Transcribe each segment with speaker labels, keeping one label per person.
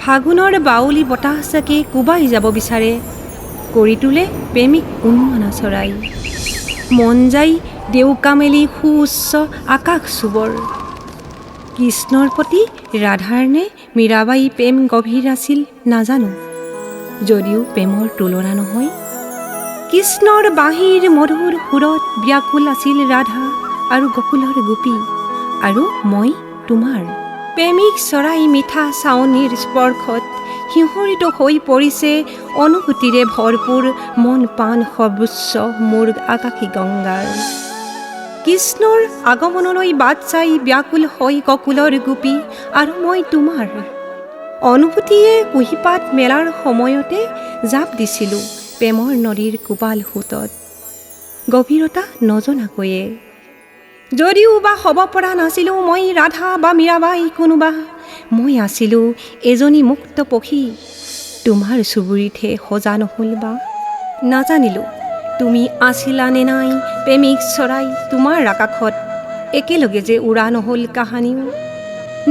Speaker 1: ফাগুনৰ বাউলী বতাহজাকে কোবাই যাব বিচাৰে, কৰি তোলে প্ৰেমিক উন্মনা চৰাই। মন যায় দেউকা মেলি সুউচ্চ আকাশ চুবৰ। কৃষ্ণৰ প্ৰতি ৰাধাৰ নে মীৰাবাই প্ৰেম গভীৰ আছিল নাজানো, যদিও প্ৰেমৰ তুলনা নহয়। কৃষ্ণৰ বাঁহীৰ মধুৰ সুৰত ব্যাকুল আছিল ৰাধা আৰু গকুলৰ গোপী, আৰু মই তোমাৰ প্ৰেমিক চৰাই মিঠা চাৱনীৰ স্পৰ্শত সিঁহৰিত হৈ পৰিছে অনুভূতিৰে ভৰপূৰ মন প্ৰাণ সৰ্বোচ্চ মোৰ আকাশী গংগাৰ। কৃষ্ণৰ আগমনলৈ বাট চাই ব্যাকুল হৈ গকুলৰ গোপী আৰু মই তোমাৰ অনুভূতিয়ে কুঁহিপাত মেলাৰ সময়তে জাপ দিছিলোঁ প্ৰেমৰ নদীৰ কোবাল সোঁতত, গভীৰতা নজনাকৈয়ে। যদিও বা হ'ব পৰা নাছিলোঁ মই ৰাধা বা মীৰাবাই কোনোবা, মই আছিলোঁ এজনী মুক্ত পক্ষী, তোমাৰ চুবুৰীতহে সজা নহ'ল বা। নাজানিলোঁ তুমি আছিলা নে নাই প্ৰেমিক চৰাই তোমাৰ আকাশত, একেলগে যে উৰা নহ'ল কাহানিও।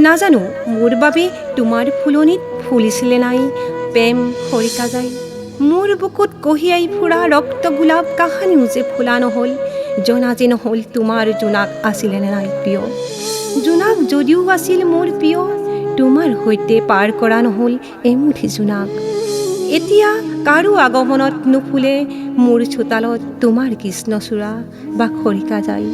Speaker 1: নাজানো মোৰ বাবে তোমাৰ ফুলনিত ফুলিছিলে নাই প্ৰেম খৰিকাজাই, মোৰ বুকুত কঢ়িয়াই ফুৰা ৰক্ত গোলাপ কাহানিও যে ফুলা নহ'ল, জনা যে নহ'ল তোমাৰ জোনাক আছিলে নে নাই প্ৰিয়। জোনাক যদিও আছিল মোৰ প্ৰিয়, তোমাৰ সৈতে পাৰ কৰা নহ'ল এমুঠি জোনাক। এতিয়া কাৰো আগমনত নুফুলে মোৰ চোতালত তোমাৰ কৃষ্ণচূড়া বা খৰিকাজাই।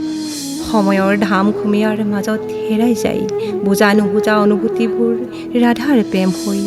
Speaker 1: সময়ৰ ধাম খুমীয়াৰ মাজত হেৰাই যায় বুজা নুবুজা অনুভূতিবোৰ ৰাধাৰ প্ৰেম হৈ।